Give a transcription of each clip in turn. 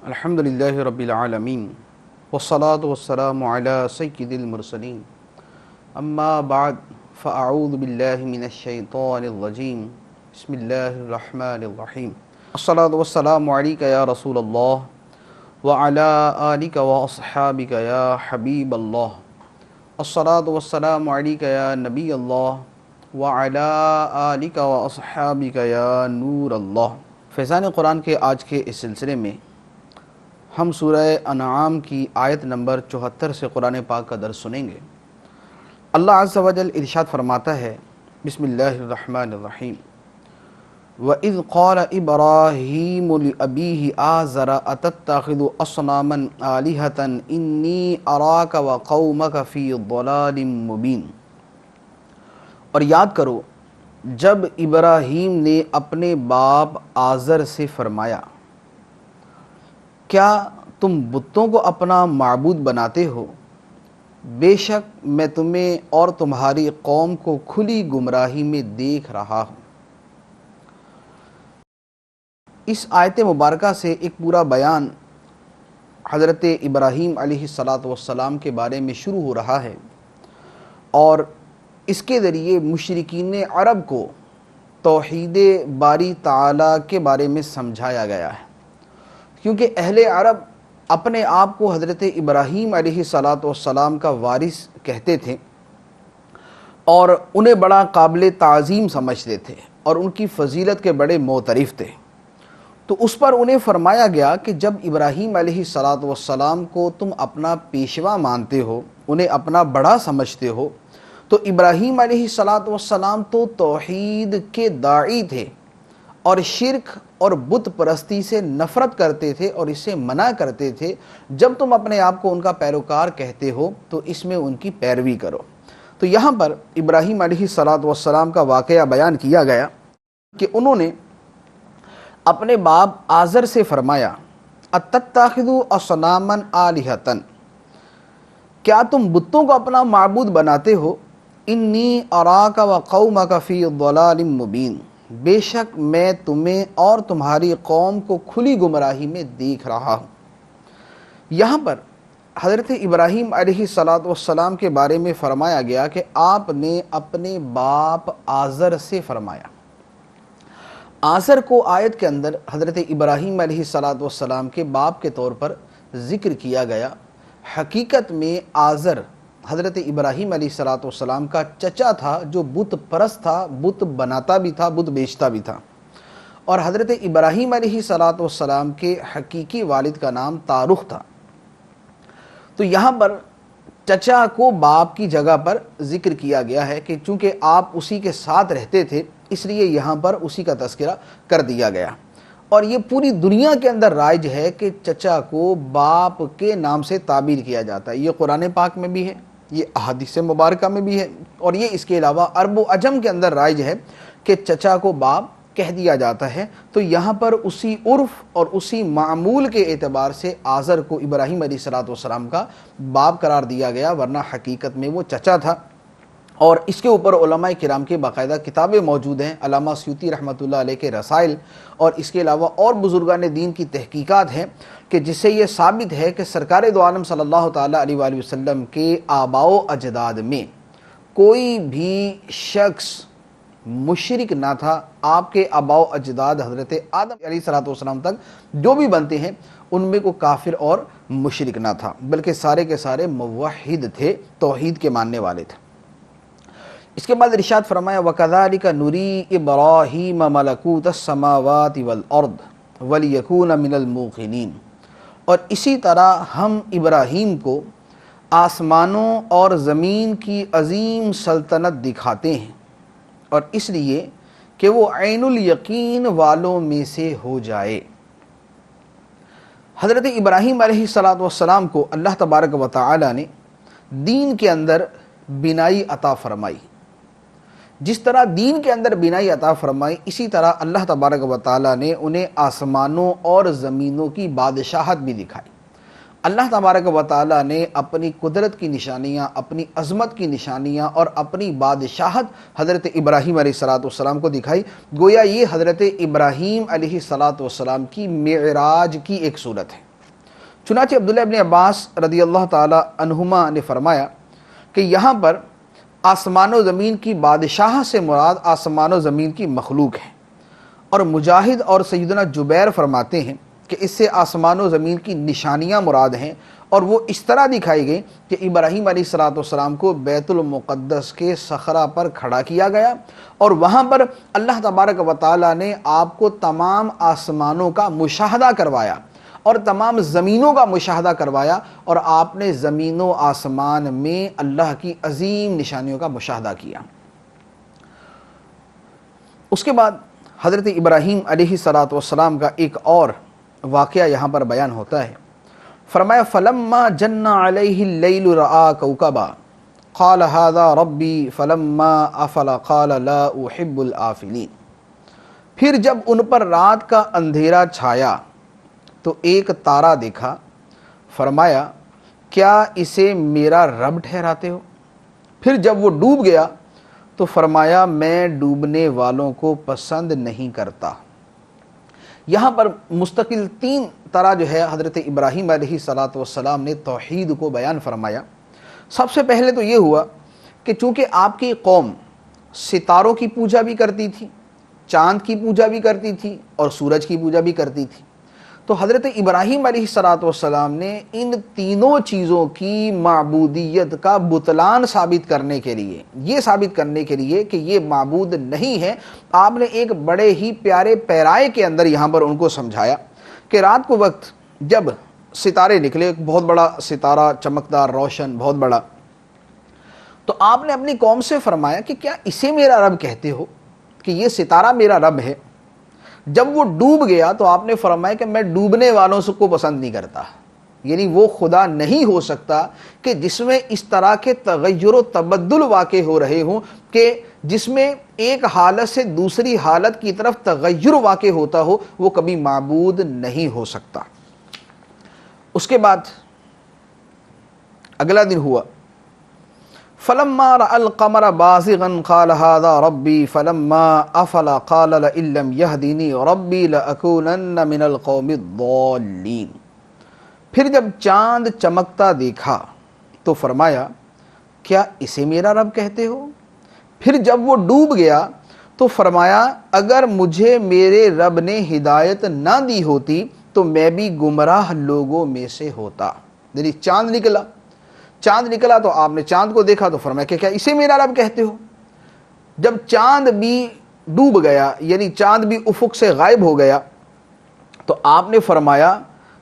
الحمد للہ رب العالمین والصلاة والسلام علی سید المرسلین اما بعد فاعوذ باللہ من الشیطان الرجیم بسم اللہ الرحمن الرحیم الصلاة والسلام علیک یا رسول اللہ وعلی آلک واصحابک یا حبیب اللہ الصلاة والسلام علیک یا نبی اللہ وعلی آلک واصحابک یا نور اللہ۔ فیضان قرآن کے آج کے اس سلسلے میں ہم سورہ انعام کی آیت نمبر 74 سے قرآن پاک کا درس سنیں گے۔ اللہ عز و جل ارشاد فرماتا ہے، بسم اللہ الرحمن الرحیم، وَإِذْ قَالَ إِبْرَاهِيمُ لِأَبِيهِ آزَرَ أَتَتَّخِذُ أَصْنَامًا آلِهَةً إِنِّي أَرَاكَ وَقَوْمَكَ فِي ضَلَالٍ مُبِينٍ۔ اور یاد کرو جب ابراہیم نے اپنے باپ آزر سے فرمایا، کیا تم بتوں کو اپنا معبود بناتے ہو؟ بے شک میں تمہیں اور تمہاری قوم کو کھلی گمراہی میں دیکھ رہا ہوں۔ اس آیت مبارکہ سے ایک پورا بیان حضرت ابراہیم علیہ السلام کے بارے میں شروع ہو رہا ہے، اور اس کے ذریعے مشرکین عرب کو توحید باری تعالیٰ کے بارے میں سمجھایا گیا ہے، کیونکہ اہل عرب اپنے آپ کو حضرت ابراہیم علیہ السلام کا وارث کہتے تھے اور انہیں بڑا قابل تعظیم سمجھتے تھے اور ان کی فضیلت کے بڑے معترف تھے۔ تو اس پر انہیں فرمایا گیا کہ جب ابراہیم علیہ السلام کو تم اپنا پیشوا مانتے ہو، انہیں اپنا بڑا سمجھتے ہو، تو ابراہیم علیہ السلام تو توحید کے داعی تھے اور شرک اور بت پرستی سے نفرت کرتے تھے اور اسے منع کرتے تھے۔ جب تم اپنے آپ کو ان کا پیروکار کہتے ہو تو اس میں ان کی پیروی کرو۔ تو یہاں پر ابراہیم علیہ السلام کا واقعہ بیان کیا گیا کہ انہوں نے اپنے باپ آزر سے فرمایا، اتتخذوا اصناما آلہۃ، کیا تم بتوں کو اپنا معبود بناتے ہو؟ انی اراک وقومک فی ضلال مبین، بے شک میں تمہیں اور تمہاری قوم کو کھلی گمراہی میں دیکھ رہا ہوں۔ یہاں پر حضرت ابراہیم علیہ السلام کے بارے میں فرمایا گیا کہ آپ نے اپنے باپ آزر سے فرمایا۔ آزر کو آیت کے اندر حضرت ابراہیم علیہ السلام کے باپ کے طور پر ذکر کیا گیا۔ حقیقت میں آزر حضرت ابراہیم علیہ السلام کا چچا تھا، جو بت پرست تھا، بت بناتا بھی تھا، بت بیچتا بھی تھا، اور حضرت ابراہیم علیہ السلام کے حقیقی والد کا نام تارخ تھا۔ تو یہاں پر چچا کو باپ کی جگہ پر ذکر کیا گیا ہے کہ چونکہ آپ اسی کے ساتھ رہتے تھے، اس لیے یہاں پر اسی کا تذکرہ کر دیا گیا۔ اور یہ پوری دنیا کے اندر رائج ہے کہ چچا کو باپ کے نام سے تعبیر کیا جاتا ہے۔ یہ قرآن پاک میں بھی ہے، یہ احادیث مبارکہ میں بھی ہے، اور یہ اس کے علاوہ عرب و عجم کے اندر رائج ہے کہ چچا کو باپ کہہ دیا جاتا ہے۔ تو یہاں پر اسی عرف اور اسی معمول کے اعتبار سے آزر کو ابراہیم علیہ السلام کا باپ قرار دیا گیا، ورنہ حقیقت میں وہ چچا تھا۔ اور اس کے اوپر علماء کرام کے باقاعدہ کتابیں موجود ہیں، علامہ سیوطی رحمۃ اللہ علیہ کے رسائل، اور اس کے علاوہ اور بزرگان دین کی تحقیقات ہیں کہ جس سے یہ ثابت ہے کہ سرکار دو عالم صلی اللہ تعالیٰ علیہ وآلہ وسلم کے آباء و اجداد میں کوئی بھی شخص مشرک نہ تھا۔ آپ کے آباء و اجداد حضرت آدم علیہ السلام تک جو بھی بنتے ہیں ان میں کوئی کافر اور مشرک نہ تھا، بلکہ سارے کے سارے موحد تھے، توحید کے ماننے والے تھے۔ اس کے بعد ارشاد فرمایا، وَكَذَلِكَ نُرِي إِبْرَاهِيمَ مَلَكُوتَ السَّمَاوَاتِ وَالْأَرْضِ وَلِيَكُونَ مِنَ الْمُوقِنِينَ، اور اسی طرح ہم ابراہیم کو آسمانوں اور زمین کی عظیم سلطنت دکھاتے ہیں، اور اس لیے کہ وہ عین الیقین والوں میں سے ہو جائے۔ حضرت ابراہیم علیہ السلام کو اللہ تبارک و تعالی نے دین کے اندر بینائی عطا فرمائی۔ جس طرح دین کے اندر بینائی عطا فرمائی، اسی طرح اللہ تبارک و تعالی نے انہیں آسمانوں اور زمینوں کی بادشاہت بھی دکھائی۔ اللہ تبارک و تعالی نے اپنی قدرت کی نشانیاں، اپنی عظمت کی نشانیاں اور اپنی بادشاہت حضرت ابراہیم علیہ السلام کو دکھائی۔ گویا یہ حضرت ابراہیم علیہ السلام کی معراج کی ایک صورت ہے۔ چنانچہ عبداللہ ابن عباس رضی اللہ تعالی عنہما نے فرمایا کہ یہاں پر آسمان و زمین کی بادشاہ سے مراد آسمان و زمین کی مخلوق ہے، اور مجاہد اور سیدنا جبیر فرماتے ہیں کہ اس سے آسمان و زمین کی نشانیاں مراد ہیں، اور وہ اس طرح دکھائی گئی کہ ابراہیم علیہ السلام کو بیت المقدس کے صخرہ پر کھڑا کیا گیا، اور وہاں پر اللہ تبارک و تعالیٰ نے آپ کو تمام آسمانوں کا مشاہدہ کروایا اور تمام زمینوں کا مشاہدہ کروایا، اور آپ نے زمین و آسمان میں اللہ کی عظیم نشانیوں کا مشاہدہ کیا۔ اس کے بعد حضرت ابراہیم علیہ السلام کا ایک اور واقعہ یہاں پر بیان ہوتا ہے۔ فرمایا فلما جن علیہ اللیل رآ کوکبا قال هذا ربی فلما افل قال لا احب الآفلین۔ پھر جب ان پر رات کا اندھیرا چھایا تو ایک تارا دیکھا، فرمایا کیا اسے میرا رب ٹھہراتے ہو؟ پھر جب وہ ڈوب گیا تو فرمایا میں ڈوبنے والوں کو پسند نہیں کرتا۔ یہاں پر مستقل 3 طرح جو ہے حضرت ابراہیم علیہ السلام نے توحید کو بیان فرمایا۔ سب سے پہلے تو یہ ہوا کہ چونکہ آپ کی قوم ستاروں کی پوجا بھی کرتی تھی، چاند کی پوجا بھی کرتی تھی اور سورج کی پوجا بھی کرتی تھی، تو حضرت ابراہیم علیہ السلام نے ان تینوں چیزوں کی معبودیت کا بطلان ثابت کرنے کے لیے، یہ ثابت کرنے کے لیے کہ یہ معبود نہیں ہے، آپ نے ایک بڑے ہی پیارے پیرائے کے اندر یہاں پر ان کو سمجھایا کہ رات کو وقت جب ستارے نکلے، ایک بہت بڑا ستارہ چمکدار روشن بہت بڑا، تو آپ نے اپنی قوم سے فرمایا کہ کیا اسے میرا رب کہتے ہو کہ یہ ستارہ میرا رب ہے؟ جب وہ ڈوب گیا تو آپ نے فرمایا کہ میں ڈوبنے والوں کو پسند نہیں کرتا، یعنی وہ خدا نہیں ہو سکتا کہ جس میں اس طرح کے تغیر و تبدل واقع ہو رہے ہوں، کہ جس میں ایک حالت سے دوسری حالت کی طرف تغیر واقع ہوتا ہو، وہ کبھی معبود نہیں ہو سکتا۔ اس کے بعد اگلا دن ہوا فلما رأى القمر بازغا قال هذا ربي فلما افل قال لئن لم يهدني ربي لأكونن من القوم الضالين۔ پھر جب چاند چمکتا دیکھا تو فرمایا کیا اسے میرا رب کہتے ہو؟ پھر جب وہ ڈوب گیا تو فرمایا اگر مجھے میرے رب نے ہدایت نہ دی ہوتی تو میں بھی گمراہ لوگوں میں سے ہوتا۔ یعنی چاند نکلا تو آپ نے چاند کو دیکھا تو فرمایا کہ کیا اسے میرا رب کہتے ہو؟ جب چاند بھی ڈوب گیا، یعنی چاند بھی افق سے غائب ہو گیا، تو آپ نے فرمایا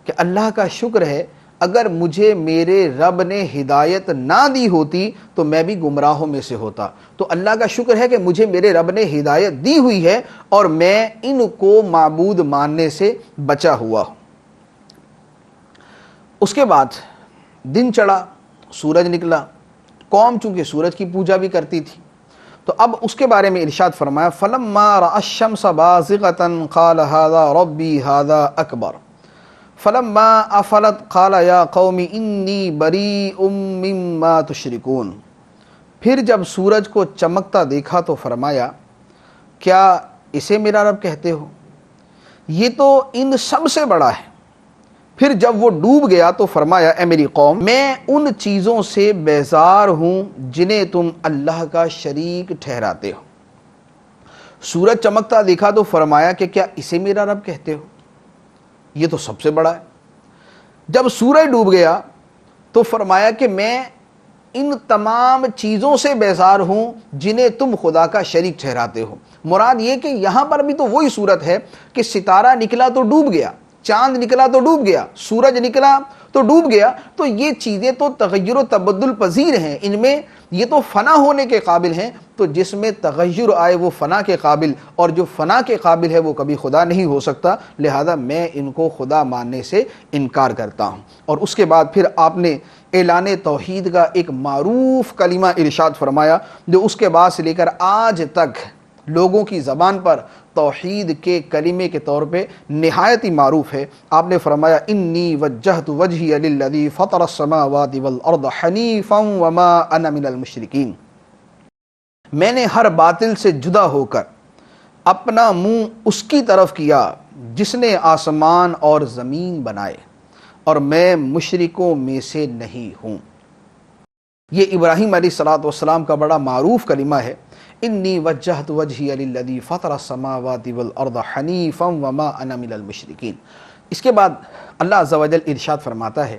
کہ اللہ کا شکر ہے اگر مجھے میرے رب نے ہدایت نہ دی ہوتی تو میں بھی گمراہوں میں سے ہوتا۔ تو اللہ کا شکر ہے کہ مجھے میرے رب نے ہدایت دی ہوئی ہے اور میں ان کو معبود ماننے سے بچا ہوا۔ اس کے بعد دن چڑھا، سورج نکلا، قوم چونکہ سورج کی پوجا بھی کرتی تھی، تو اب اس کے بارے میں ارشاد فرمایا فلما رأى الشمس بازغة قال هذا ربي هذا اکبر فلما افلت قال یا قوم انی بریء مما تشرکون۔ پھر جب سورج کو چمکتا دیکھا تو فرمایا کیا اسے میرا رب کہتے ہو؟ یہ تو ان سب سے بڑا ہے۔ پھر جب وہ ڈوب گیا تو فرمایا اے میری قوم میں ان چیزوں سے بیزار ہوں جنہیں تم اللہ کا شریک ٹھہراتے ہو۔ سورج چمکتا دیکھا تو فرمایا کہ کیا اسے میرا رب کہتے ہو؟ یہ تو سب سے بڑا ہے۔ جب سورج ڈوب گیا تو فرمایا کہ میں ان تمام چیزوں سے بیزار ہوں جنہیں تم خدا کا شریک ٹھہراتے ہو۔ مراد یہ کہ یہاں پر بھی تو وہی صورت ہے کہ ستارہ نکلا تو ڈوب گیا، چاند نکلا تو ڈوب گیا، سورج نکلا تو ڈوب گیا، تو یہ چیزیں تو تغیر و تبدل پذیر ہیں، ان میں یہ تو فنا ہونے کے قابل ہیں، تو جس میں تغیر آئے وہ فنا کے قابل، اور جو فنا کے قابل ہے وہ کبھی خدا نہیں ہو سکتا، لہذا میں ان کو خدا ماننے سے انکار کرتا ہوں۔ اور اس کے بعد پھر آپ نے اعلان توحید کا ایک معروف کلمہ ارشاد فرمایا جو اس کے بعد سے لے کر آج تک لوگوں کی زبان پر توحید کے کلمے کے طور پہ نہایت ہی معروف ہے۔ آپ نے فرمایا انی وجہت وجہی للذی فطر السماوات والارض حنیفا وما انا من المشرکین۔ میں نے ہر باطل سے جدا ہو کر اپنا منہ اس کی طرف کیا جس نے آسمان اور زمین بنائے، اور میں مشرکوں میں سے نہیں ہوں۔ یہ ابراہیم علیہ الصلوۃ والسلام کا بڑا معروف کلمہ ہے، انی وجہت وجہی للذی فطر السماوات والارض حنیفا وما انا من المشرکین۔ اس کے بعد اللہ عز و جل ارشاد فرماتا ہے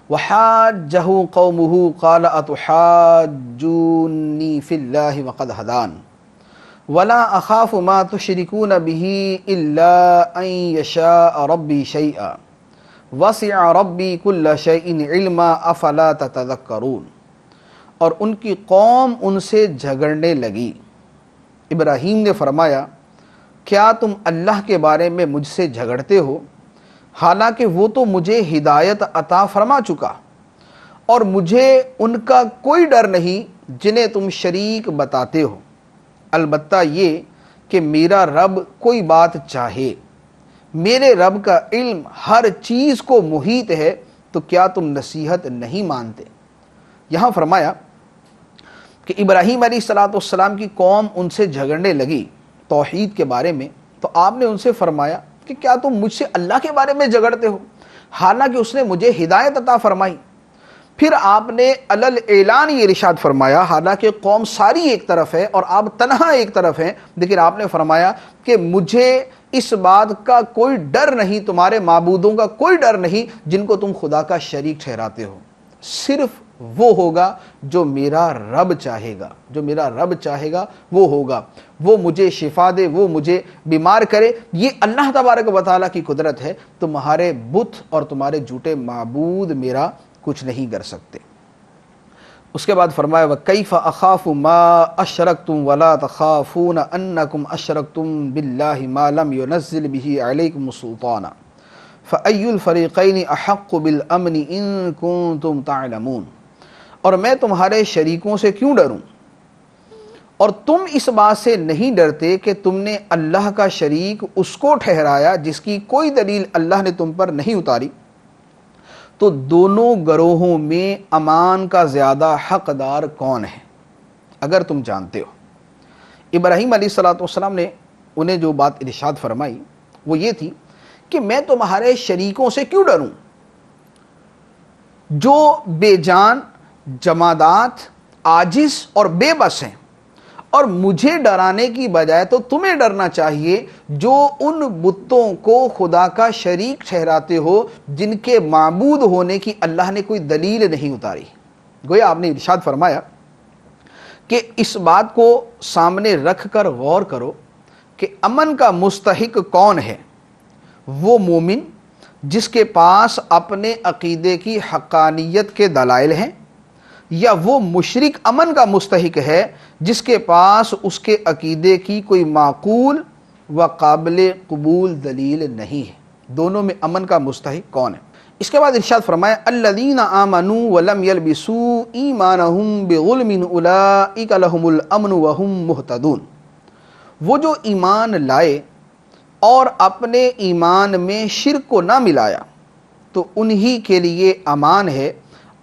وحاجہ قومہ قال اتحاجونی فی اللہ وقد ہدان ولا اخاف ما تشرکون به الا ان یشاء ربی شیئا وسع ربی کل شیء علما افلا تتذکرون۔ اور ان کی قوم ان سے جھگڑنے لگی۔ ابراہیم نے فرمایا کیا تم اللہ کے بارے میں مجھ سے جھگڑتے ہو حالانکہ وہ تو مجھے ہدایت عطا فرما چکا، اور مجھے ان کا کوئی ڈر نہیں جنہیں تم شریک بتاتے ہو، البتہ یہ کہ میرا رب کوئی بات چاہے، میرے رب کا علم ہر چیز کو محیط ہے، تو کیا تم نصیحت نہیں مانتے۔ یہاں فرمایا کہ ابراہیم علیہ الصلوۃ والسلام کی قوم ان سے جھگڑنے لگی توحید کے بارے میں، تو آپ نے ان سے فرمایا کہ کیا تم مجھ سے اللہ کے بارے میں جھگڑتے ہو حالانکہ اس نے مجھے ہدایت عطا فرمائی۔ پھر آپ نے علل اعلان یہ ارشاد فرمایا، حالانکہ قوم ساری ایک طرف ہے اور آپ تنہا ایک طرف ہیں، لیکن آپ نے فرمایا کہ مجھے اس بات کا کوئی ڈر نہیں، تمہارے معبودوں کا کوئی ڈر نہیں جن کو تم خدا کا شریک ٹھہراتے ہو، صرف وہ ہوگا جو میرا رب چاہے گا، جو میرا رب چاہے گا وہ ہوگا، وہ مجھے شفا دے، وہ مجھے بیمار کرے، یہ اللہ تبارک و تعالیٰ کی قدرت ہے، تمہارے بت اور تمہارے جھوٹے معبود میرا کچھ نہیں کر سکتے۔ اس کے بعد فرمایا وَكَيْفَ أَخَافُ مَا أَشْرَكْتُمْ وَلَا تَخَافُونَ أَنَّكُمْ أَشْرَكْتُمْ بِاللَّهِ مَا لَمْ يُنَزِّلْ بِهِ عَلَيْكُمْ سُلْطَانًا فَأَيُّ الْفَرِيقَيْنِ أَحَقُّ بِالْأَمْنِ إِن كُنتُمْ تَعْلَمُونَ۔ اور میں تمہارے شریکوں سے کیوں ڈروں، اور تم اس بات سے نہیں ڈرتے کہ تم نے اللہ کا شریک اس کو ٹھہرایا جس کی کوئی دلیل اللہ نے تم پر نہیں اتاری، تو دونوں گروہوں میں امان کا زیادہ حقدار کون ہے اگر تم جانتے ہو۔ ابراہیم علیہ الصلوۃ والسلام نے انہیں جو بات ارشاد فرمائی وہ یہ تھی کہ میں تمہارے شریکوں سے کیوں ڈروں جو بے جان، جمادات، عاجز اور بے بس ہیں، اور مجھے ڈرانے کی بجائے تو تمہیں ڈرنا چاہیے جو ان بتوں کو خدا کا شریک ٹھہراتے ہو جن کے معبود ہونے کی اللہ نے کوئی دلیل نہیں اتاری۔ گویا آپ نے ارشاد فرمایا کہ اس بات کو سامنے رکھ کر غور کرو کہ امن کا مستحق کون ہے، وہ مومن جس کے پاس اپنے عقیدے کی حقانیت کے دلائل ہیں، یا وہ مشرک امن کا مستحق ہے جس کے پاس اس کے عقیدے کی کوئی معقول و قابل قبول دلیل نہیں ہے۔ دونوں میں امن کا مستحق کون ہے؟ اس کے بعد ارشاد فرمایا الذین آمنوا ولم یلبسوا ایمانہم بظلم اولئک لہم الامن وہم مہتدون۔ وہ جو ایمان لائے اور اپنے ایمان میں شرک کو نہ ملایا تو انہی کے لیے امان ہے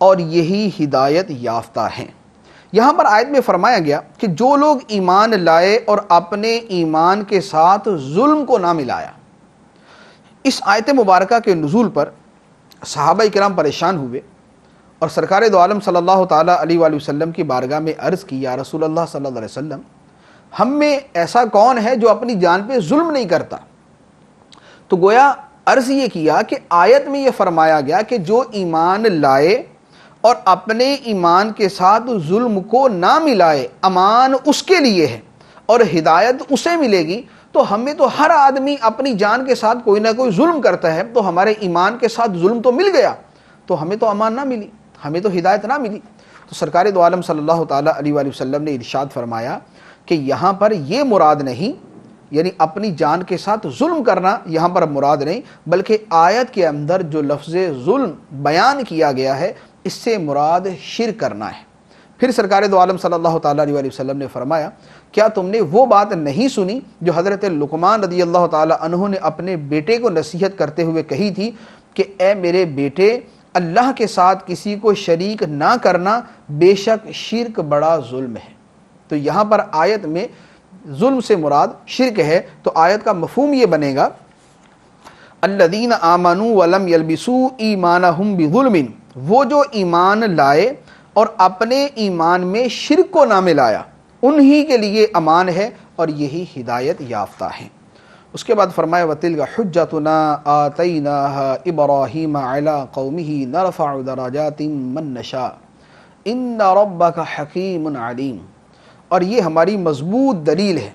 اور یہی ہدایت یافتہ ہیں۔ یہاں پر آیت میں فرمایا گیا کہ جو لوگ ایمان لائے اور اپنے ایمان کے ساتھ ظلم کو نہ ملایا۔ اس آیت مبارکہ کے نزول پر صحابہ کرام پریشان ہوئے اور سرکار دو عالم صلی اللہ تعالیٰ علیہ وآلہ وسلم کی بارگاہ میں عرض کی یا رسول اللہ صلی اللہ علیہ وسلم، ہم میں ایسا کون ہے جو اپنی جان پہ ظلم نہیں کرتا؟ تو گویا عرض یہ کیا کہ آیت میں یہ فرمایا گیا کہ جو ایمان لائے اور اپنے ایمان کے ساتھ ظلم کو نہ ملائے امان اس کے لیے ہے اور ہدایت اسے ملے گی۔ تو ہمیں تو ہر آدمی اپنی جان کے ساتھ کوئی نہ کوئی ظلم کرتا ہے، تو ہمارے ایمان کے ساتھ ظلم تو مل گیا، تو ہمیں تو امان نہ ملی، ہمیں تو ہدایت نہ ملی۔ تو سرکار دو عالم صلی اللہ تعالیٰ علیہ وآلہ وسلم نے ارشاد فرمایا کہ یہاں پر یہ مراد نہیں، یعنی اپنی جان کے ساتھ ظلم کرنا یہاں پر مراد نہیں، بلکہ آیت کے اندر جو لفظ ظلم بیان کیا گیا ہے اس سے مراد شرک کرنا ہے۔ پھر سرکار دو عالم صلی اللہ تعالیٰ علیہ وسلم نے فرمایا کیا تم نے وہ بات نہیں سنی جو حضرت لقمان رضی اللہ تعالیٰ عنہ نے اپنے بیٹے کو نصیحت کرتے ہوئے کہی تھی کہ اے میرے بیٹے، اللہ کے ساتھ کسی کو شریک نہ کرنا بے شک شرک بڑا ظلم ہے۔ تو یہاں پر آیت میں ظلم سے مراد شرک ہے، تو آیت کا مفہوم یہ بنے گا الذین آمنوا ولم یلبسوا ایمانہم بظلم، وہ جو ایمان لائے اور اپنے ایمان میں شرک کو نہ ملایا، انہی کے لیے امان ہے اور یہی ہدایت یافتہ ہیں۔ اس کے بعد فرمایا وَتِلْكَ حُجَّتُنَا آتَيْنَاهَا إِبْرَاهِيمَ عَلَىٰ قَوْمِهِ نَرْفَعُ دَرَجَاتٍ مَّن نَّشَاءُ إِنَّ رَبَّكَ حَكِيمٌ عَلِيمٌ، اور یہ ہماری مضبوط دلیل ہے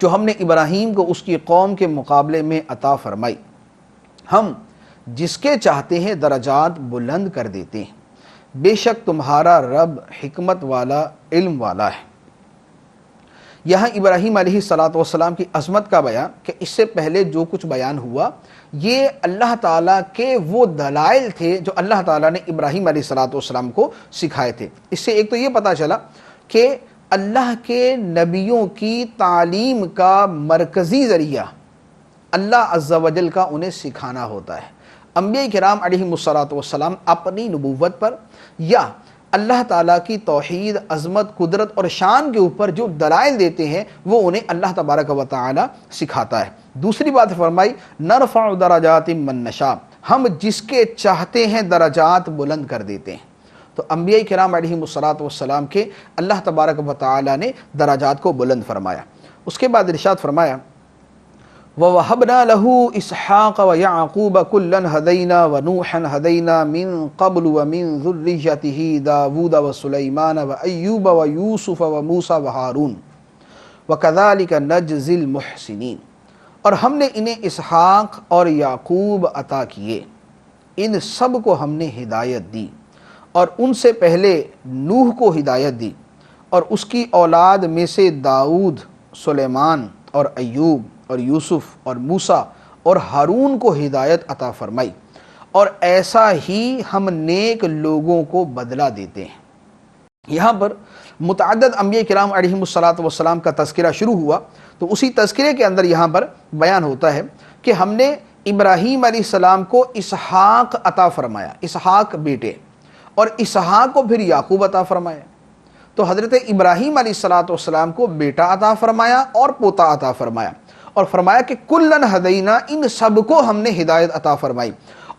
جو ہم نے ابراہیم کو اس کی قوم کے مقابلے میں عطا فرمائی، ہم جس کے چاہتے ہیں درجات بلند کر دیتے ہیں، بے شک تمہارا رب حکمت والا علم والا ہے۔ یہاں ابراہیم علیہ السلام کی عظمت کا بیان کہ اس سے پہلے جو کچھ بیان ہوا یہ اللہ تعالیٰ کے وہ دلائل تھے جو اللہ تعالیٰ نے ابراہیم علیہ السلام کو سکھائے تھے۔ اس سے ایک تو یہ پتہ چلا کہ اللہ کے نبیوں کی تعلیم کا مرکزی ذریعہ اللہ عز و جل کا انہیں سکھانا ہوتا ہے۔ انبیاء کرام علیہ السلام اپنی نبوت پر یا اللہ تعالیٰ کی توحید، عظمت، قدرت اور شان کے اوپر جو دلائل دیتے ہیں وہ انہیں اللہ تبارک و تعالی سکھاتا ہے۔ دوسری بات فرمائی نرفع درجات من نشاء، ہم جس کے چاہتے ہیں درجات بلند کر دیتے ہیں۔ تو انبیاء کرام علیہ السلام کے اللہ تبارک و تعالی نے درجات کو بلند فرمایا۔ اس کے بعد ارشاد فرمایا وَوَهَبْنَا لَهُ إِسْحَاقَ وَيَعْقُوبَ كُلًّا هَدَيْنَا وَنُوحًا هَدَيْنَا مِن قَبْلُ وَمِن ذُرِّيَّتِهِ دَاوُودَ وَسُلَيْمَانَ وَأَيُّوبَ وَيُوسُفَ وَمُوسَى وَهَارُونَ وَكَذَلِكَ نَجْزِي الْمُحْسِنِينَ، اور ہم نے انہیں اسحاق اور یعقوب عطا کیے، ان سب کو ہم نے ہدایت دی، اور ان سے پہلے نوح کو ہدایت دی، اور اس کی اولاد میں سے داؤد، سلیمان اور ایوب اور یوسف اور موسیٰ اور ہارون کو ہدایت عطا فرمائی، اور ایسا ہی ہم نیک لوگوں کو بدلہ دیتے ہیں۔ یہاں پر متعدد انبیاء کرام علیہ السلام کا تذکرہ شروع ہوا، تو اسی تذکرے کے اندر یہاں پر بیان ہوتا ہے کہ ہم نے ابراہیم علیہ السلام کو اسحاق عطا فرمایا، اسحاق بیٹے، اور اسحاق کو پھر یعقوب عطا فرمایا۔ تو حضرت ابراہیم علیہ السلام کو بیٹا عطا فرمایا اور پوتا عطا فرمایا، اور فرمایا کہ کلن ہدینا، ان سب کو ہم نے ہدایت عطا فرمائی،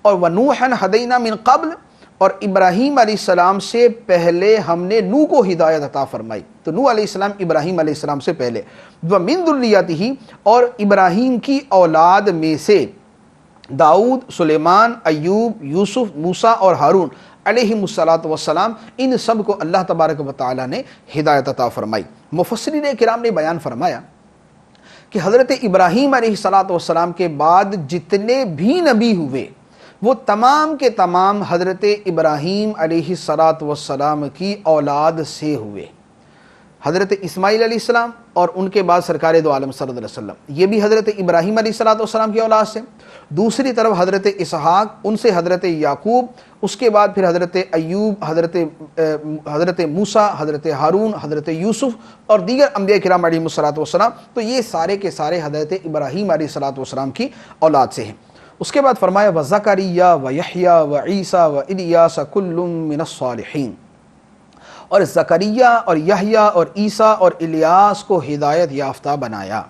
اور ونوحن ہدینا من قبل، اور ابراہیم علیہ السلام سے پہلے ہم نے نوح کو ہدایت عطا فرمائی۔ تو نوح علیہ السلام ابراہیم علیہ السلام سے پہلے، ومن ذریتہ، اور ابراہیم کی اولاد میں سے داؤد، سلیمان، ایوب، یوسف، موسیٰ اور ہارون علیہ السلام، ان سب کو اللہ تبارک و تعالی نے ہدایت عطا فرمائی۔ مفسرین کرام نے بیان فرمایا کہ حضرت ابراہیم علیہ السلام کے بعد جتنے بھی نبی ہوئے وہ تمام کے تمام حضرت ابراہیم علیہ السلام کی اولاد سے ہوئے۔ حضرت اسماعیل علیہ السلام اور ان کے بعد سرکار دو عالم صلی اللہ علیہ وسلم، یہ بھی حضرت ابراہیم علیہ السلام کی اولاد سے۔ دوسری طرف حضرت اسحاق، ان سے حضرت یعقوب، اس کے بعد پھر حضرت ایوب، حضرت موسیٰ، حضرت ہارون، حضرت یوسف اور دیگر انبیاء کرام علیہ السلام، تو یہ سارے کے سارے حضرت ابراہیم علیہ السلام کی اولاد سے ہیں۔ اس کے بعد فرمایا وزکریا ویحییٰ وعیسیٰ والیاس کل من الصالحین، اور زکریا اور یحییٰ اور عیسیٰ اور الیاس کو ہدایت یافتہ بنایا،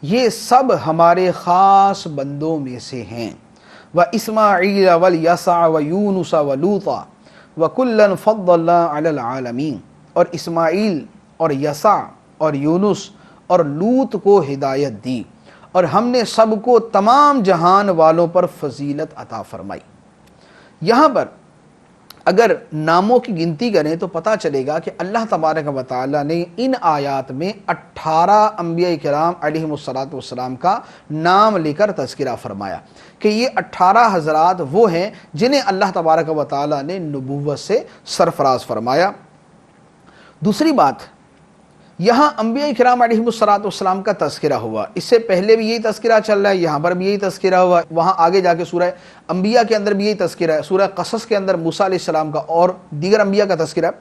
یہ سب ہمارے خاص بندوں میں سے ہیں۔ واسماعیل والیسع ویونس ولوطا وکلا فضلنا علی العالمین، اور اسماعیل اور یسع اور یونس اور لوط کو ہدایت دی، اور ہم نے سب کو تمام جہان والوں پر فضیلت عطا فرمائی۔ یہاں پر اگر ناموں کی گنتی کریں تو پتہ چلے گا کہ اللہ تبارک و تعالی نے ان آیات میں 18 انبیاء کرام علیہ السلام کا نام لے کر تذکرہ فرمایا کہ یہ 18 حضرات وہ ہیں جنہیں اللہ تبارک و تعالی نے نبوت سے سرفراز فرمایا۔ دوسری بات، یہاں انبیاء کرام علیہ السلام کا تذکرہ ہوا، اس سے پہلے بھی یہی تذکرہ چل رہا ہے، یہاں پر بھی یہی تذکرہ ہوا، وہاں آگے جا کے سورہ انبیاء کے اندر بھی یہی تذکرہ ہے، سورہ قصص کے اندر موسیٰ علیہ السلام کا اور دیگر انبیاء کا تذکرہ ہے۔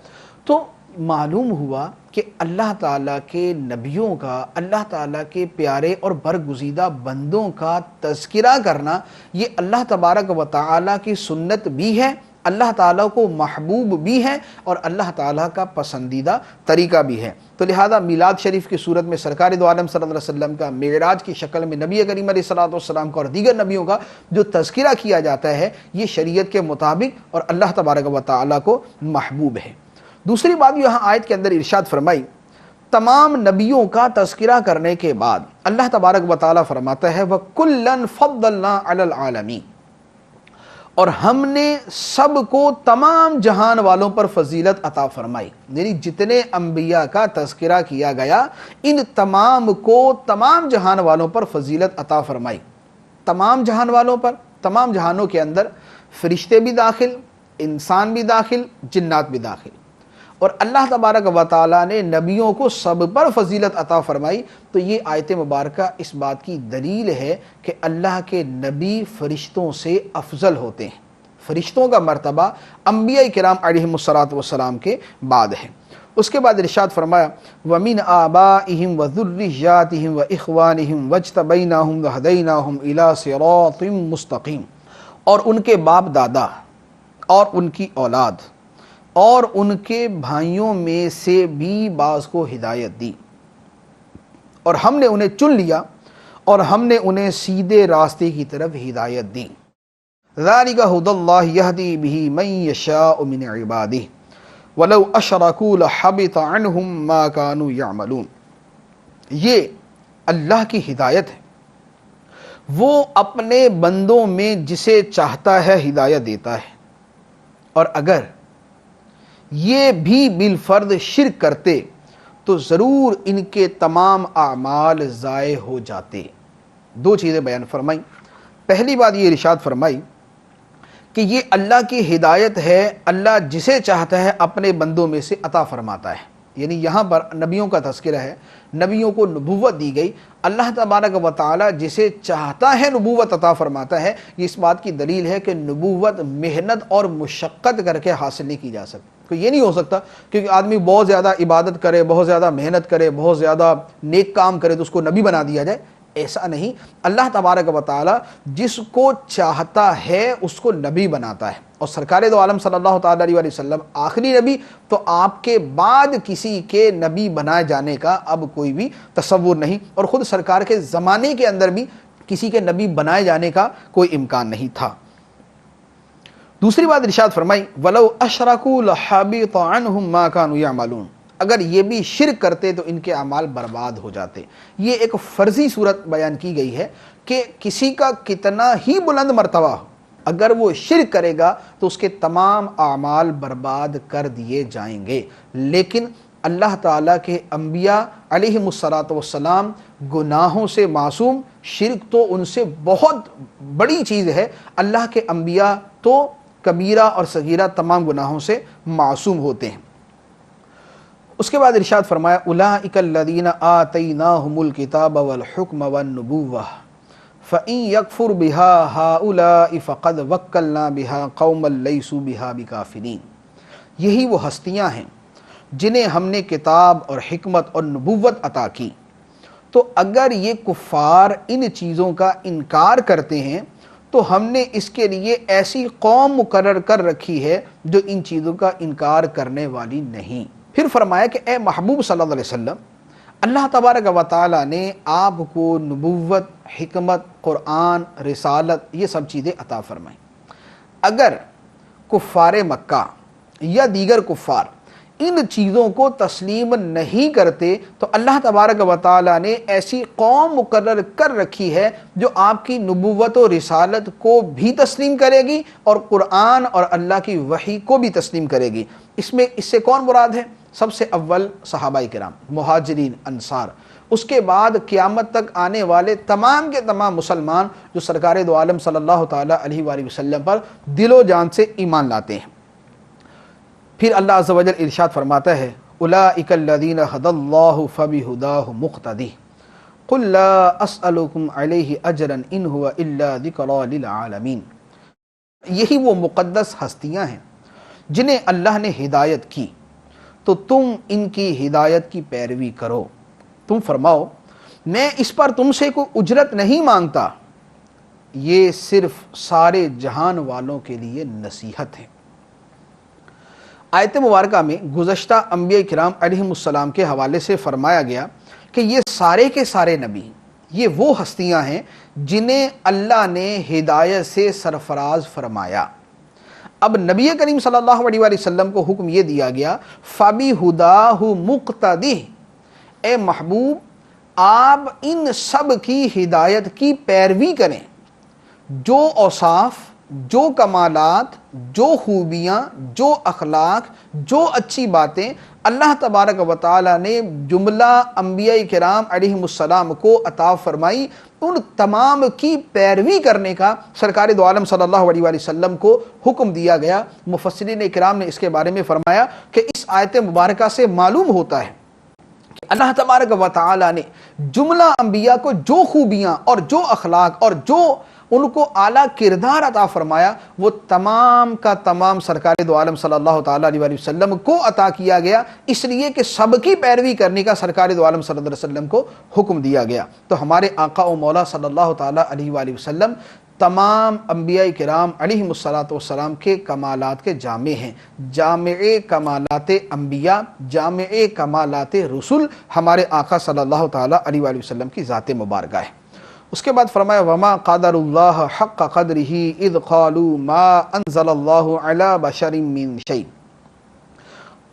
تو معلوم ہوا کہ اللہ تعالیٰ کے نبیوں کا، اللہ تعالیٰ کے پیارے اور برگزیدہ بندوں کا تذکرہ کرنا یہ اللہ تبارک و تعالیٰ کی سنت بھی ہے، اللہ تعالیٰ کو محبوب بھی ہیں اور اللہ تعالیٰ کا پسندیدہ طریقہ بھی ہے۔ تو لہذا میلاد شریف کی صورت میں سرکار دو عالم صلی اللہ علیہ وسلم کا معراج کی شکل میں نبی کریم علیہ السلام کا اور دیگر نبیوں کا جو تذکرہ کیا جاتا ہے یہ شریعت کے مطابق اور اللہ تبارک و تعالیٰ کو محبوب ہے۔ دوسری بات یہاں آیت کے اندر ارشاد فرمائی، تمام نبیوں کا تذکرہ کرنے کے بعد اللہ تبارک و تعالیٰ فرماتا ہے وَكُلًّا فَضَّلْنَا عَلَى الْعَالَمِينَ، اور ہم نے سب کو تمام جہان والوں پر فضیلت عطا فرمائی، یعنی جتنے انبیاء کا تذکرہ کیا گیا ان تمام کو تمام جہان والوں پر فضیلت عطا فرمائی۔ تمام جہان والوں پر، تمام جہانوں کے اندر فرشتے بھی داخل، انسان بھی داخل، جنات بھی داخل، اور اللہ تبارک و تعالیٰ نے نبیوں کو سب پر فضیلت عطا فرمائی۔ تو یہ آیت مبارکہ اس بات کی دلیل ہے کہ اللہ کے نبی فرشتوں سے افضل ہوتے ہیں، فرشتوں کا مرتبہ انبیاء کرام علیہم السلام کے بعد ہے۔ اس کے بعد ارشاد فرمایا وَمِنْ آبَائِهِمْ وَذُرِّيَّاتِهِمْ وَإِخْوَانِهِمْ وَاجْتَبَيْنَاهُمْ وَهَدَيْنَاهُمْ إِلَىٰ صِرَاطٍ مُسْتَقِيمٍ، اور ان کے باپ دادا اور ان کی اولاد اور ان کے بھائیوں میں سے بھی بعض کو ہدایت دی، اور ہم نے انہیں چن لیا اور ہم نے انہیں سیدھے راستے کی طرف ہدایت دی۔ ذَلِكَ هُدَى اللَّهِ يَهْدِي بِهِ مَن يَشَاءُ مِنْ عِبَادِهِ وَلَوْ أَشْرَكُوا لَحَبِطَ عَنْهُمْ مَا كَانُوا يَعْمَلُونَ، یہ اللہ کی ہدایت ہے، وہ اپنے بندوں میں جسے چاہتا ہے ہدایت دیتا ہے، اور اگر یہ بھی بالفرض شرک کرتے تو ضرور ان کے تمام اعمال ضائع ہو جاتے۔ دو چیزیں بیان فرمائی۔ پہلی بات یہ ارشاد فرمائی کہ یہ اللہ کی ہدایت ہے، اللہ جسے چاہتا ہے اپنے بندوں میں سے عطا فرماتا ہے، یعنی یہاں پر نبیوں کا تذکرہ ہے، نبیوں کو نبوت دی گئی، اللہ تبارک و تعالی جسے چاہتا ہے نبوت عطا فرماتا ہے۔ یہ اس بات کی دلیل ہے کہ نبوت محنت اور مشقت کر کے حاصل نہیں کی جا سکتی۔ تو یہ نہیں ہو سکتا کیونکہ آدمی بہت زیادہ عبادت کرے، بہت زیادہ محنت کرے، بہت زیادہ نیک کام کرے تو اس کو نبی بنا دیا جائے، ایسا نہیں۔ اللہ تبارک و تعالی جس کو چاہتا ہے اس کو نبی بناتا ہے، اور سرکار دو عالم صلی اللہ تعالی علیہ وسلم آخری نبی، تو آپ کے بعد کسی کے نبی بنائے جانے کا اب کوئی بھی تصور نہیں، اور خود سرکار کے زمانے کے اندر بھی کسی کے نبی بنائے جانے کا کوئی امکان نہیں تھا۔ دوسری بات ارشاد فرمائی وَلَوْ أَشْرَكُوا لَحَبِطَ عَنْهُمْ مَا كَانُوا يَعْمَلُونَ، اگر یہ بھی شرک کرتے تو ان کے اعمال برباد ہو جاتے۔ یہ ایک فرضی صورت بیان کی گئی ہے کہ کسی کا کتنا ہی بلند مرتبہ ہو، اگر وہ شرک کرے گا تو اس کے تمام اعمال برباد کر دیے جائیں گے، لیکن اللہ تعالیٰ کے انبیاء علیہم السلام گناہوں سے معصوم، شرک تو ان سے بہت بڑی چیز ہے، اللہ کے انبیاء تو کبیرہ اور صغیرہ تمام گناہوں سے معصوم ہوتے ہیں۔ اس کے بعد ارشاد فرمایا اولئک الذین آتیناہم الکتاب والحکم والنبوۃ فإن یکفر بها ہؤلاء فقد وکلنا بها قوما لیسوا بها بکافرین، یہی وہ ہستیاں ہیں جنہیں ہم نے کتاب اور حکمت اور نبوت عطا کی، تو اگر یہ کفار ان چیزوں کا انکار کرتے ہیں تو ہم نے اس کے لیے ایسی قوم مقرر کر رکھی ہے جو ان چیزوں کا انکار کرنے والی نہیں۔ پھر فرمایا کہ اے محبوب صلی اللہ علیہ وسلم، اللہ تبارک و تعالیٰ نے آپ کو نبوت، حکمت، قرآن، رسالت یہ سب چیزیں عطا فرمائیں۔ اگر کفار مکہ یا دیگر کفار ان چیزوں کو تسلیم نہیں کرتے تو اللہ تبارک و تعالیٰ نے ایسی قوم مقرر کر رکھی ہے جو آپ کی نبوت و رسالت کو بھی تسلیم کرے گی اور قرآن اور اللہ کی وحی کو بھی تسلیم کرے گی۔ اس سے کون مراد ہے؟ سب سے اول صحابہ کرام، مہاجرین، انصار، اس کے بعد قیامت تک آنے والے تمام کے تمام مسلمان جو سرکار دو عالم صلی اللہ تعالیٰ علیہ وآلہ وسلم پر دل و جان سے ایمان لاتے ہیں۔ پھر اللہ عز و جل ارشاد فرماتا ہے اولئک الذین ھدی اللہ فبہداہ مقتدی قل لا اسألکم علیہ اجرا ان ھو الا ذکری للعالمین، یہی وہ مقدس ہستیاں ہیں جنہیں اللہ نے ہدایت کی، تو تم ان کی ہدایت کی پیروی کرو۔ تم فرماؤ میں اس پر تم سے کوئی اجرت نہیں مانگتا، یہ صرف سارے جہان والوں کے لیے نصیحت ہے۔ آیت مبارکہ میں گزشتہ انبیاء کرام علیہم السلام کے حوالے سے فرمایا گیا کہ یہ سارے کے سارے نبی، یہ وہ ہستیاں ہیں جنہیں اللہ نے ہدایت سے سرفراز فرمایا۔ اب نبی کریم صلی اللہ علیہ وآلہ وسلم کو حکم یہ دیا گیا فَبِهُدَاهُ مُقْتَدِهْ، اے محبوب آپ ان سب کی ہدایت کی پیروی کریں، جو اوصاف، جو کمالات، جو خوبیاں، جو اخلاق، جو اچھی باتیں اللہ تبارک و تعالیٰ نے جملہ انبیاء کرام علیہم السلام کو عطا فرمائی، ان تمام کی پیروی کرنے کا سرکار دو عالم صلی اللہ علیہ وآلہ وسلم کو حکم دیا گیا۔ مفسرین اکرام نے اس کے بارے میں فرمایا کہ اس آیت مبارکہ سے معلوم ہوتا ہے کہ اللہ تبارک و تعالیٰ نے جملہ انبیاء کو جو خوبیاں اور جو اخلاق اور جو ان کو اعلیٰ کردار عطا فرمایا، وہ تمام کا تمام سرکار دو عالم صلی اللہ تعالیٰ علیہ وسلم کو عطا کیا گیا، اس لیے کہ سب کی پیروی کرنے کا سرکار دو عالم صلی اللہ علیہ وسلم کو حکم دیا گیا۔ تو ہمارے آقا و مولا صلی اللہ تعالیٰ علیہ وآلہ وسلم تمام انبیاء کرام علیہم السلام کے کمالات کے جامع ہیں، جامع کمالات انبیاء، جامع کمالات رسول ہمارے آقا صلی اللہ تعالیٰ علیہ وآلہ وسلم کی ذات مبارکہ ہے۔ اس کے بعد فرمایا وما قدر اللہ حق قدرہ اذ قالوا ما انزل اللہ علی بشر من شیء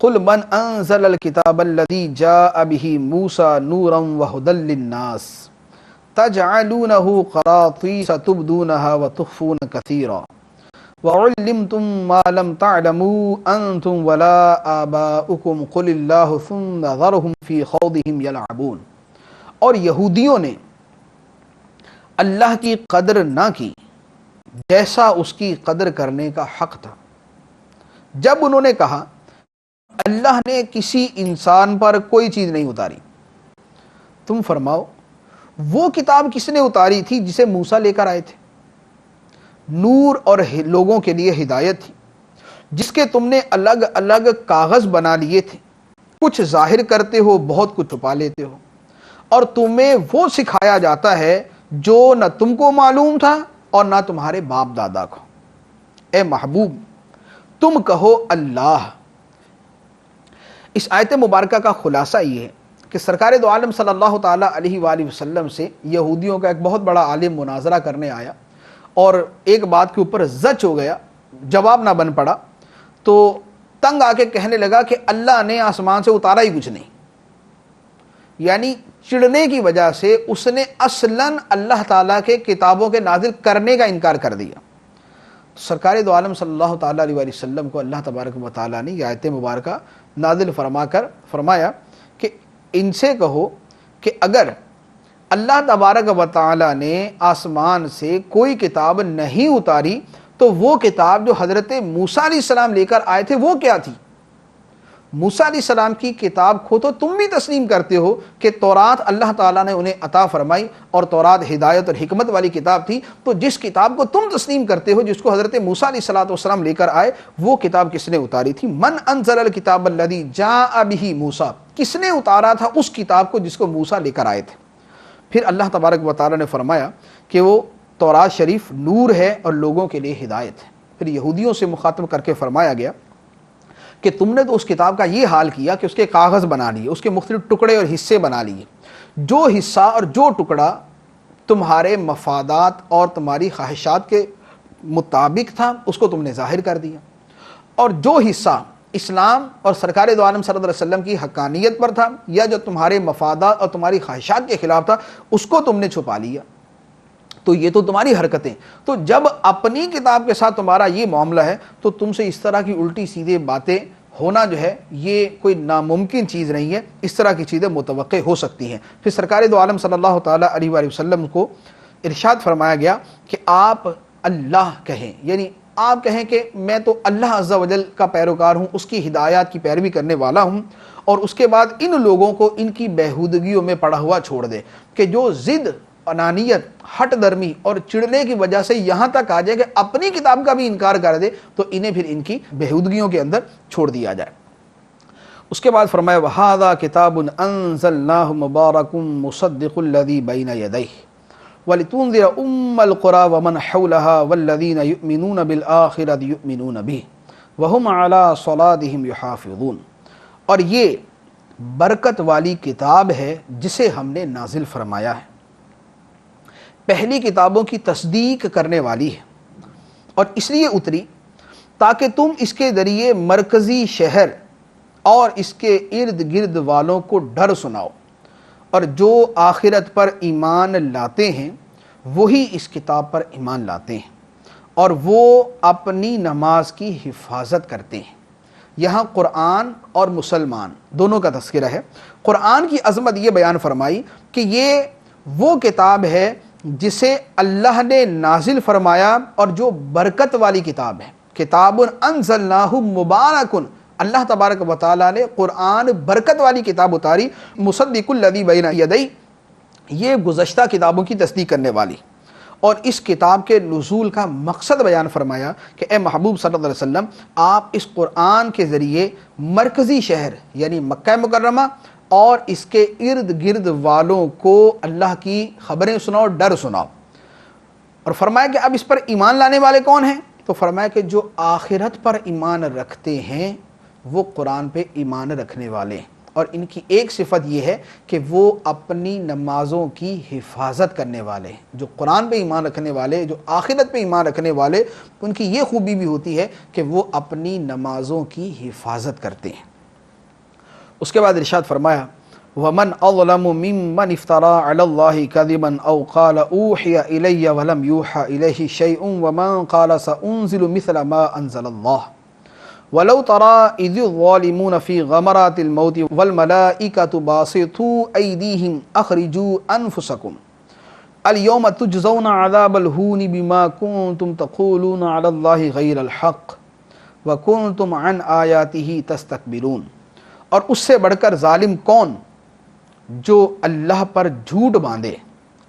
قل من انزل الكتاب الذي جاء به موسى نورا وهدى للناس تجعلونه قراطيس تبدونها وتخفون كثيرا وعلمتم ما لم تعلموا انتم ولا آباؤكم قل الله ثم ذرهم في خوضهم يلعبون۔ اور یہودیوں نے اللہ کی قدر نہ کی جیسا اس کی قدر کرنے کا حق تھا، جب انہوں نے کہا اللہ نے کسی انسان پر کوئی چیز نہیں اتاری، تم فرماؤ وہ کتاب کس نے اتاری تھی جسے موسیٰ لے کر آئے تھے، نور اور لوگوں کے لیے ہدایت تھی، جس کے تم نے الگ الگ کاغذ بنا لیے تھے، کچھ ظاہر کرتے ہو بہت کچھ چھپا لیتے ہو، اور تمہیں وہ سکھایا جاتا ہے جو نہ تم کو معلوم تھا اور نہ تمہارے باپ دادا کو۔ اے محبوب تم کہو اللہ۔ اس آیت مبارکہ کا خلاصہ یہ ہے کہ سرکار دو عالم صلی اللہ تعالیٰ علیہ وآلہ وسلم سے یہودیوں کا ایک بہت بڑا عالم مناظرہ کرنے آیا اور ایک بات کے اوپر زچ ہو گیا، جواب نہ بن پڑا، تو تنگ آ کے کہنے لگا کہ اللہ نے آسمان سے اتارا ہی کچھ نہیں، یعنی چڑنے کی وجہ سے اس نے اصلاً اللہ تعالیٰ کے کتابوں کے نازل کرنے کا انکار کر دیا۔ سرکار دو عالم صلی اللہ تعالیٰ علیہ وسلم کو اللہ تبارک و تعالیٰ نے یہ آیت مبارکہ نازل فرما کر فرمایا کہ ان سے کہو کہ اگر اللہ تبارک و تعالیٰ نے آسمان سے کوئی کتاب نہیں اتاری تو وہ کتاب جو حضرت موسیٰ علیہ السلام لے کر آئے تھے وہ کیا تھی؟ موسیٰ علیہ السلام کی کتاب کو تو تم بھی تسلیم کرتے ہو کہ تورات اللہ تعالیٰ نے انہیں عطا فرمائی اور تورات ہدایت اور حکمت والی کتاب تھی، تو جس کتاب کو تم تسلیم کرتے ہو جس کو حضرت موسیٰ علیہ السلام لے کر آئے وہ کتاب کس نے اتاری تھی؟ من انزل الکتاب الذی جاء بہ موسیٰ، کس نے اتارا تھا اس کتاب کو جس کو موسیٰ لے کر آئے تھے؟ پھر اللہ تبارک و تعالیٰ نے فرمایا کہ وہ تورات شریف نور ہے اور لوگوں کے لیے ہدایت ہے۔ پھر یہودیوں سے مخاطب کر کے فرمایا گیا کہ تم نے تو اس کتاب کا یہ حال کیا کہ اس کے کاغذ بنا لیے، اس کے مختلف ٹکڑے اور حصے بنا لیے، جو حصہ اور جو ٹکڑا تمہارے مفادات اور تمہاری خواہشات کے مطابق تھا اس کو تم نے ظاہر کر دیا، اور جو حصہ اسلام اور سرکار دو عالم صلی اللہ علیہ وسلم کی حقانیت پر تھا یا جو تمہارے مفادات اور تمہاری خواہشات کے خلاف تھا اس کو تم نے چھپا لیا۔ تو یہ تو تمہاری حرکتیں، تو جب اپنی کتاب کے ساتھ تمہارا یہ معاملہ ہے تو تم سے اس طرح کی الٹی سیدھے باتیں ہونا جو ہے یہ کوئی ناممکن چیز نہیں ہے، اس طرح کی چیزیں متوقع ہو سکتی ہیں۔ پھر سرکار دو عالم صلی اللہ تعالیٰ علیہ وآلہ وسلم کو ارشاد فرمایا گیا کہ آپ اللہ کہیں، یعنی آپ کہیں کہ میں تو اللہ عز و جل کا پیروکار ہوں، اس کی ہدایات کی پیروی کرنے والا ہوں، اور اس کے بعد ان لوگوں کو ان کی بےہودگیوں میں پڑا ہوا چھوڑ دے کہ جو ضد، انانیت، ہٹ درمی اور چڑنے کی وجہ سے یہاں تک آ جائے کہ اپنی کتاب کا بھی انکار کر دے تو انہیں پھر ان کی بےہودگیوں کے اندر چھوڑ دیا جائے۔ اس کے بعد فرمایا وَهَذَا كِتَابٌ أَنزَلْنَاهُ مُبَارَكٌ مُصَدِّقُ الَّذِي بَيْنَ يَدَيْهِ وَلِتُنذِرَ أُمَّ الْقُرَىٰ وَمَنْ حَوْلَهَا وَالَّذِينَ يُؤْمِنُونَ بِالْآخِرَةِ يُؤْمِنُونَ بِهِ وَهُمْ عَلَىٰ صَلَاتِهِمْ يُحَافِظُونَ، اور یہ برکت والی کتاب ہے جسے ہم نے نازل فرمایا ہے، پہلی کتابوں کی تصدیق کرنے والی ہے، اور اس لیے اتری تاکہ تم اس کے ذریعے مرکزی شہر اور اس کے ارد گرد والوں کو ڈر سناؤ، اور جو آخرت پر ایمان لاتے ہیں وہی اس کتاب پر ایمان لاتے ہیں اور وہ اپنی نماز کی حفاظت کرتے ہیں۔ یہاں قرآن اور مسلمان دونوں کا تذکرہ ہے۔ قرآن کی عظمت یہ بیان فرمائی کہ یہ وہ کتاب ہے جسے اللہ نے نازل فرمایا اور جو برکت والی کتاب ہے۔ کتاب انزلناہ مبارک، اللہ تبارک و تعالیٰ نے قرآن برکت والی کتاب اتاری، مصدق الذی بین یدیہ، یہ گزشتہ کتابوں کی تصدیق کرنے والی، اور اس کتاب کے نزول کا مقصد بیان فرمایا کہ اے محبوب صلی اللہ علیہ وسلم، آپ اس قرآن کے ذریعے مرکزی شہر یعنی مکہ مکرمہ اور اس کے ارد گرد والوں کو اللہ کی خبریں سناؤ، ڈر سناؤ۔ اور فرمایا کہ اب اس پر ایمان لانے والے کون ہیں؟ تو فرمایا کہ جو آخرت پر ایمان رکھتے ہیں وہ قرآن پہ ایمان رکھنے والے ہیں، اور ان کی ایک صفت یہ ہے کہ وہ اپنی نمازوں کی حفاظت کرنے والے ہیں۔ جو قرآن پہ ایمان رکھنے والے، جو آخرت پہ ایمان رکھنے والے، ان کی یہ خوبی بھی ہوتی ہے کہ وہ اپنی نمازوں کی حفاظت کرتے ہیں۔ اس کے بعد ارشاد فرمایا وَمَنْ أَظْلَمُ مِمَّنِ افْتَرَىٰ عَلَى اللَّهِ كَذِبًا أَوْ قَالَ أُوحِيَ إِلَيَّ وَلَمْ يُوحَ إِلَيْهِ شَيْءٌ وَمَنْ قَالَ سَأُنزِلُ مِثْلَ مَا أَنزَلَ اللَّهُ وَلَوْ تَرَىٰ إِذِ الظَّالِمُونَ فِي غَمَرَاتِ الْمَوْتِ وَالْمَلَائِكَةُ بَاسِطُو أَيْدِيهِمْ أَخْرِجُوا أَنفُسَكُمْ الْيَوْمَ تُجْزَوْنَ عَذَابَ الْهُونِ بِمَا كُنتُمْ تَقُولُونَ عَلَى اللَّهِ غَيْرَ الْحَقِّ وَكُنتُمْ عَنْ آيَاتِهِ تَسْتَكْبِرُونَ، اور اس سے بڑھ کر ظالم کون جو اللہ پر جھوٹ باندھے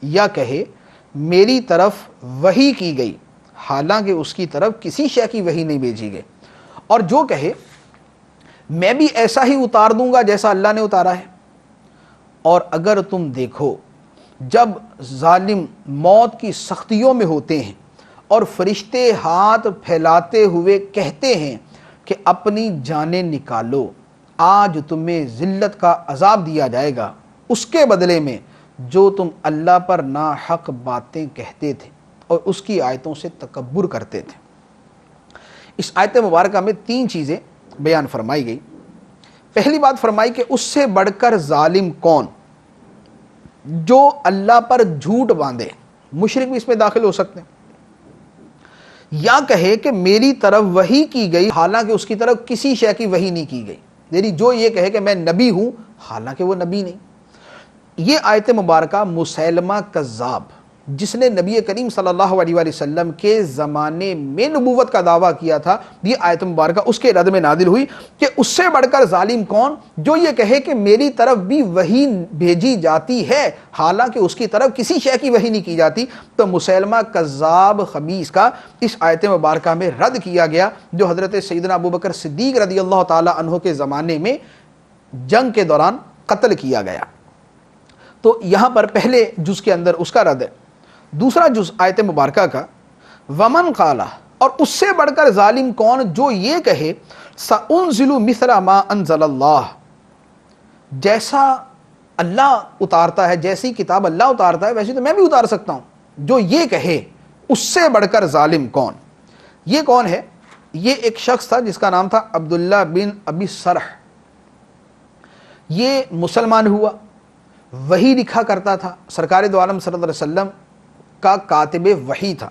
یا کہے میری طرف وحی کی گئی حالانکہ اس کی طرف کسی شے کی وحی نہیں بھیجی گئی، اور جو کہے میں بھی ایسا ہی اتار دوں گا جیسا اللہ نے اتارا ہے۔ اور اگر تم دیکھو جب ظالم موت کی سختیوں میں ہوتے ہیں اور فرشتے ہاتھ پھیلاتے ہوئے کہتے ہیں کہ اپنی جانیں نکالو، آج تمہیں ذلت کا عذاب دیا جائے گا اس کے بدلے میں جو تم اللہ پر ناحق باتیں کہتے تھے اور اس کی آیتوں سے تکبر کرتے تھے۔ اس آیت مبارکہ میں 3 چیزیں بیان فرمائی گئی۔ پہلی بات فرمائی کہ اس سے بڑھ کر ظالم کون جو اللہ پر جھوٹ باندھے، مشرک بھی اس میں داخل ہو سکتے ہیں، یا کہے کہ میری طرف وحی کی گئی حالانکہ اس کی طرف کسی شے کی وحی نہیں کی گئی، یعنی جو یہ کہے کہ میں نبی ہوں حالانکہ وہ نبی نہیں۔ یہ آیت مبارکہ مسیلمہ کذاب جس نے نبی کریم صلی اللہ علیہ وآلہ وسلم کے زمانے میں نبوت کا دعویٰ کیا تھا، یہ آیت مبارکہ اس کے رد میں نازل ہوئی کہ اس سے بڑھ کر ظالم کون جو یہ کہے کہ میری طرف بھی وحی بھیجی جاتی ہے حالانکہ اس کی طرف کسی شے کی وحی نہیں کی جاتی۔ تو مسیلمہ کذاب خبیث کا اس آیت مبارکہ میں رد کیا گیا، جو حضرت سیدنا ابوبکر صدیق رضی اللہ تعالی عنہ کے زمانے میں جنگ کے دوران قتل کیا گیا۔ تو یہاں پر پہلے جز کے اندر اس کا رد ہے۔ دوسرا جز آیت مبارکہ کا ومن قال، اور اس سے بڑھ کر ظالم کون جو یہ کہے سأنزل مثل ما انزل اللہ، جیسا اللہ اتارتا ہے، جیسی کتاب اللہ اتارتا ہے ویسے تو میں بھی اتار سکتا ہوں، جو یہ کہے اس سے بڑھ کر ظالم کون۔ یہ کون ہے؟ یہ ایک شخص تھا جس کا نام تھا عبداللہ بن ابی سرح۔ یہ مسلمان ہوا، وحی لکھا کرتا تھا، سرکار دو عالم صلی اللہ علیہ وسلم کا کاتب وحی تھا۔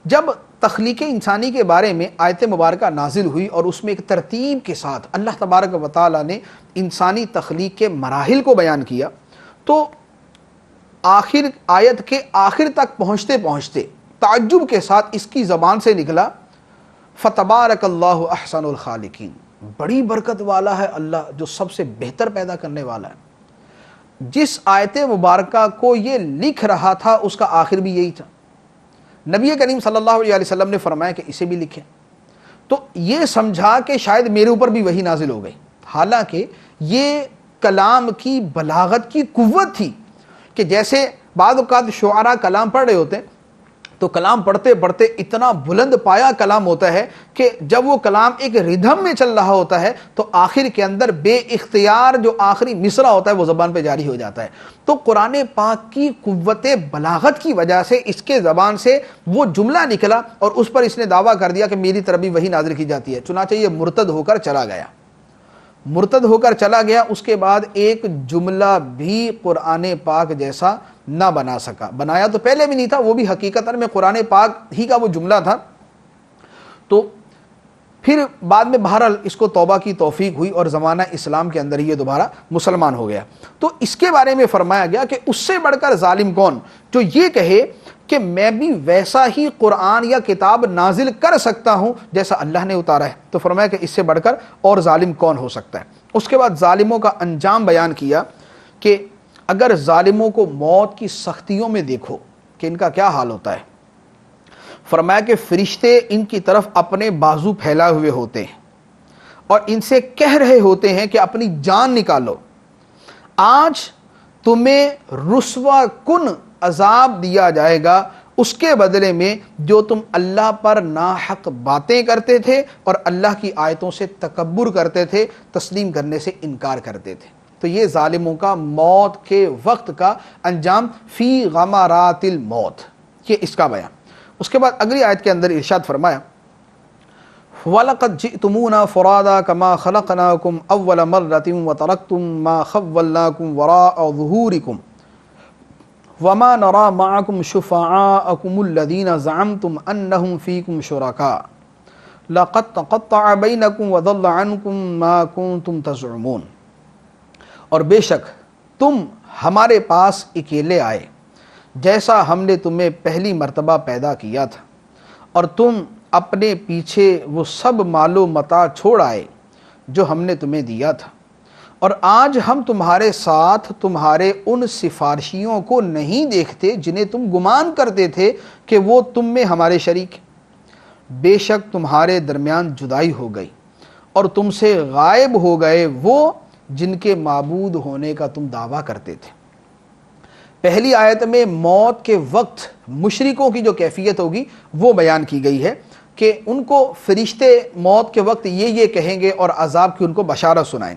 جب تخلیق انسانی کے بارے میں آیت مبارکہ نازل ہوئی اور اس میں ایک ترتیب کے ساتھ اللہ تبارک و تعالی نے انسانی تخلیق کے مراحل کو بیان کیا، تو آخر آیت کے آخر تک پہنچتے پہنچتے تعجب کے ساتھ اس کی زبان سے نکلا فتبارک اللہ احسن الخالقین، بڑی برکت والا ہے اللہ جو سب سے بہتر پیدا کرنے والا ہے۔ جس آیت مبارکہ کو یہ لکھ رہا تھا اس کا آخر بھی یہی تھا۔ نبی کریم صلی اللہ علیہ وسلم نے فرمایا کہ اسے بھی لکھیں، تو یہ سمجھا کہ شاید میرے اوپر بھی وحی نازل ہو گئی، حالانکہ یہ کلام کی بلاغت کی قوت تھی کہ جیسے بعض اوقات شعراء کلام پڑھ رہے ہوتے ہیں تو کلام پڑھتے پڑھتے اتنا بلند پایا کلام ہوتا ہے کہ جب وہ کلام ایک ردھم میں چل رہا ہوتا ہے تو آخر کے اندر بے اختیار جو آخری مصرع ہوتا ہے وہ زبان پہ جاری ہو جاتا ہے۔ تو قرآن پاک کی قوت بلاغت کی وجہ سے اس کے زبان سے وہ جملہ نکلا اور اس پر اس نے دعویٰ کر دیا کہ میری طرف بھی وہی نازل کی جاتی ہے، چنانچہ یہ مرتد ہو کر چلا گیا، مرتد ہو کر چلا گیا۔ اس کے بعد ایک جملہ بھی قرآن پاک جیسا نہ بنا سکا، بنایا تو پہلے بھی نہیں تھا، وہ بھی حقیقتاً میں قرآن پاک ہی کا وہ جملہ تھا۔ تو پھر بعد میں بہرحال اس کو توبہ کی توفیق ہوئی اور زمانہ اسلام کے اندر یہ دوبارہ مسلمان ہو گیا۔ تو اس کے بارے میں فرمایا گیا کہ اس سے بڑھ کر ظالم کون جو یہ کہے کہ میں بھی ویسا ہی قرآن یا کتاب نازل کر سکتا ہوں جیسا اللہ نے اتارا ہے۔ تو فرمایا کہ اس سے بڑھ کر اور ظالم کون ہو سکتا ہے۔ اس کے بعد ظالموں کا انجام بیان کیا کہ اگر ظالموں کو موت کی سختیوں میں دیکھو کہ ان کا کیا حال ہوتا ہے۔ فرمایا کہ فرشتے ان کی طرف اپنے بازو پھیلائے ہوئے ہوتے ہیں اور ان سے کہہ رہے ہوتے ہیں کہ اپنی جان نکالو، آج تمہیں رسوا کن عذاب دیا جائے گا اس کے بدلے میں جو تم اللہ پر ناحق باتیں کرتے تھے اور اللہ کی آیتوں سے تکبر کرتے تھے، تسلیم کرنے سے انکار کرتے تھے۔ تو یہ ظالموں کا موت کے وقت کا انجام، فی غمرات الموت، یہ اس کا بیان۔ اس کے بعد اگلی آیت کے اندر ارشاد فرمایا وَلَقَدْ جِئْتُمُونَا فُرَادَا كَمَا خَلَقْنَاكُمْ أَوَّلَ مَرَّةٍ وَتَرَكْتُم مَّا خَوَّلْنَاكُمْ وَرَاءَ ظُهُورِكُمْ وَمَا نَرَىٰ مَعَكُمْ شُفَعَاءَكُمُ الَّذِينَ زَعَمْتُمْ أَنَّهُمْ فِيكُمْ شُرَكَاءُ لَقَدْ تَقَطَّعَ بَيْنَكُمْ وَضَلَّ عَنكُمْ مَا كُنتُمْ تَزْعُمُونَ، اور بے شک تم ہمارے پاس اکیلے آئے جیسا ہم نے تمہیں پہلی مرتبہ پیدا کیا تھا، اور تم اپنے پیچھے وہ سب مال و متاع چھوڑ آئے جو ہم نے تمہیں دیا تھا، اور آج ہم تمہارے ساتھ تمہارے ان سفارشیوں کو نہیں دیکھتے جنہیں تم گمان کرتے تھے کہ وہ تم میں ہمارے شریک۔ بے شک تمہارے درمیان جدائی ہو گئی اور تم سے غائب ہو گئے وہ جن کے معبود ہونے کا تم دعویٰ کرتے تھے۔ پہلی آیت میں موت کے وقت مشرکوں کی جو کیفیت ہوگی وہ بیان کی گئی ہے کہ ان کو فرشتے موت کے وقت یہ کہیں گے اور عذاب کی ان کو بشارت سنائیں۔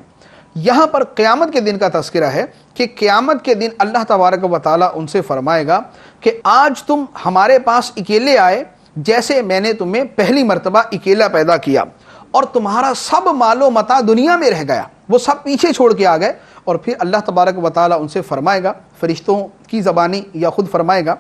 یہاں پر قیامت کے دن کا تذکرہ ہے کہ قیامت کے دن اللہ تبارک و تعالیٰ ان سے فرمائے گا کہ آج تم ہمارے پاس اکیلے آئے جیسے میں نے تمہیں پہلی مرتبہ اکیلا پیدا کیا، اور تمہارا سب مال و متاع دنیا میں رہ گیا، وہ سب پیچھے چھوڑ کے آ گئے۔ اور پھر اللہ تبارک و تعالیٰ ان سے فرمائے گا، فرشتوں کی زبانی یا خود فرمائے گا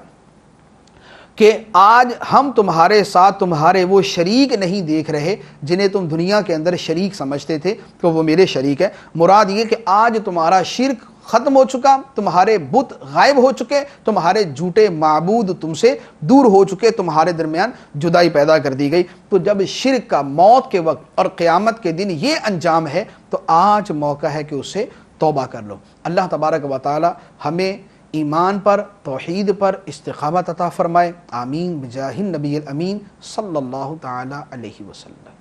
کہ آج ہم تمہارے ساتھ تمہارے وہ شریک نہیں دیکھ رہے جنہیں تم دنیا کے اندر شریک سمجھتے تھے کہ وہ میرے شریک ہے۔ مراد یہ کہ آج تمہارا شرک ختم ہو چکا، تمہارے بت غائب ہو چکے، تمہارے جھوٹے معبود تم سے دور ہو چکے، تمہارے درمیان جدائی پیدا کر دی گئی۔ تو جب شرک کا موت کے وقت اور قیامت کے دن یہ انجام ہے تو آج موقع ہے کہ اس سے توبہ کر لو۔ اللہ تبارک و تعالی ہمیں ایمان پر، توحید پر استقامت عطا فرمائے، آمین بجاہ النبی الامین صلی اللہ تعالی علیہ وسلم۔